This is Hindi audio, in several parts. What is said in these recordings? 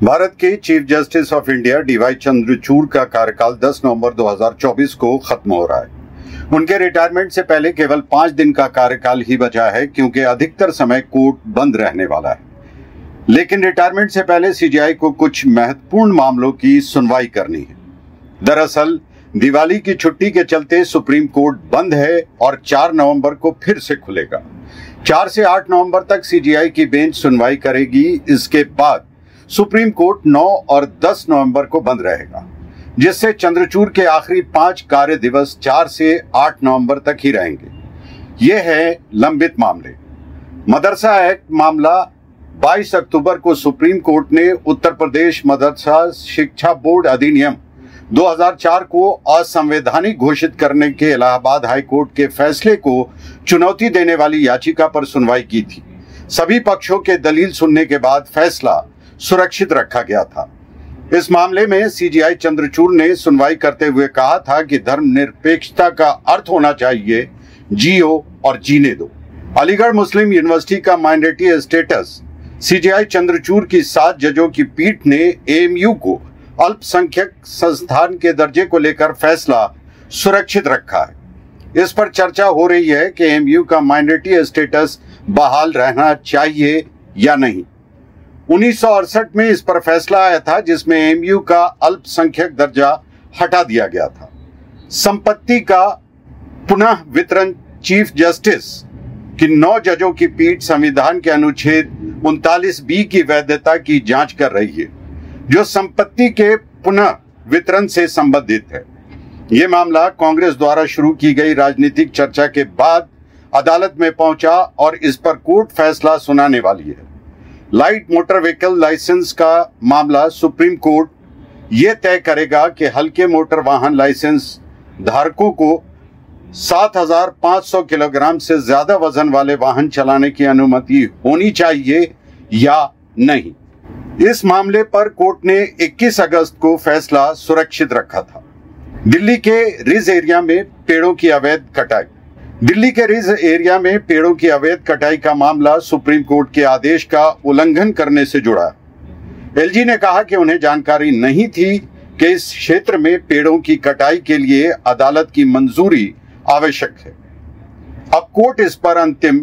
भारत के chief justice of India D Y Chandrachud का कार्यकाल 10 नवंबर 2024 को खत्म हो रहा है। उनके रिटायरमेंट से पहले केवल 5 दिन का कार्यकाल ही बचा है, क्योंकि अधिकतर समय कोर्ट बंद रहने वाला है। लेकिन रिटायरमेंट से पहले सीजेआई को कुछ महत्वपूर्ण मामलों की सुनवाई करनी है। दरअसल दिवाली की छुट्टी के चलते सुप्रीम कोर्ट बंद है और 4 नवंबर को फिर से खुलेगा। 4 से 8 नवंबर तक सीजेआई की बेंच सुनवाई करेगी। इसके बाद सुप्रीम कोर्ट 9 और 10 नवंबर को बंद रहेगा, जिससे चंद्रचूड़ के आखिरी 5 कार्य दिवस 4 से 8 नवंबर तक ही रहेंगे। ये है लंबित मामले। मदरसा एक्ट मामला 22 अक्टूबर को सुप्रीम कोर्ट ने उत्तर प्रदेश मदरसा शिक्षा बोर्ड अधिनियम 2004 को असंवैधानिक घोषित करने के इलाहाबाद हाई कोर्ट के फैसले को चुनौती देने वाली याचिका पर सुनवाई की थी। सभी पक्षों के दलील सुनने के बाद फैसला सुरक्षित रखा गया था। इस मामले में सीजेआई चंद्रचूड़ ने सुनवाई करते हुए कहा था कि धर्मनिरपेक्षता का अर्थ होना चाहिए जियो और जीने दो। अलीगढ़ मुस्लिम यूनिवर्सिटी का माइनॉरिटी स्टेटस सीजेआई चंद्रचूड़ की 7 जजों की पीठ ने एएमयू को अल्पसंख्यक संस्थान के दर्जे को लेकर फैसला सुरक्षित रखा है। इस पर चर्चा हो रही है कि एएमयू का माइनॉरिटी स्टेटस बहाल रहना चाहिए या नहीं। 1968 में इस पर फैसला आया था, जिसमें एएमयू का अल्पसंख्यक दर्जा हटा दिया गया था। संपत्ति का पुनः वितरण चीफ जस्टिस की 9 जजों की पीठ संविधान के अनुच्छेद 39B की वैधता की जांच कर रही है, जो संपत्ति के पुनः वितरण से संबंधित है। ये मामला कांग्रेस द्वारा शुरू की गई राजनीतिक चर्चा के बाद अदालत में पहुंचा और इस पर कोर्ट फैसला सुनाने वाली है। लाइट मोटर व्हीकल लाइसेंस का मामला सुप्रीम कोर्ट ये तय करेगा कि हल्के मोटर वाहन लाइसेंस धारकों को 7,500 किलोग्राम से ज्यादा वजन वाले वाहन चलाने की अनुमति होनी चाहिए या नहीं। इस मामले पर कोर्ट ने 21 अगस्त को फैसला सुरक्षित रखा था। दिल्ली के रिज एरिया में पेड़ों की अवैध कटाई। दिल्ली के रिज एरिया में पेड़ों की अवैध कटाई का मामला सुप्रीम कोर्ट के आदेश का उल्लंघन करने से जुड़ा है। एलजी ने कहा कि उन्हें जानकारी नहीं थी कि इस क्षेत्र में पेड़ों की कटाई के लिए अदालत की मंजूरी आवश्यक है। अब कोर्ट इस पर अंतिम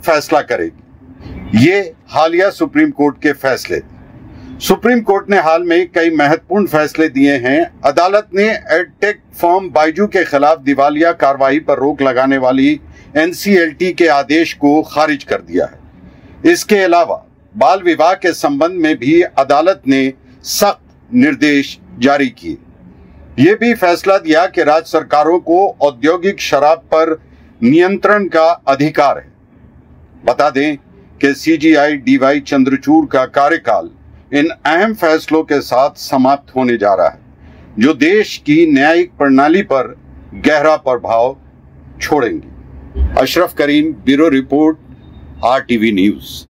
फैसला करेगी। ये हालिया सुप्रीम कोर्ट के फैसले। सुप्रीम कोर्ट ने हाल में कई महत्वपूर्ण फैसले दिए हैं। अदालत ने एडटेक फर्म बायजू के खिलाफ दिवालिया कार्रवाई पर रोक लगाने वाली एनसीएलटी के आदेश को खारिज कर दिया है। इसके अलावा बाल विवाह के संबंध में भी अदालत ने सख्त निर्देश जारी किए। ये भी फैसला दिया कि राज्य सरकारों को औद्योगिक शराब पर नियंत्रण का अधिकार है। बता दें कि सीजेआई डीवाई चंद्रचूड़ का कार्यकाल इन अहम फैसलों के साथ समाप्त होने जा रहा है, जो देश की न्यायिक प्रणाली पर गहरा प्रभाव छोड़ेंगे। अशरफ करीम, ब्यूरो रिपोर्ट, RTV न्यूज़।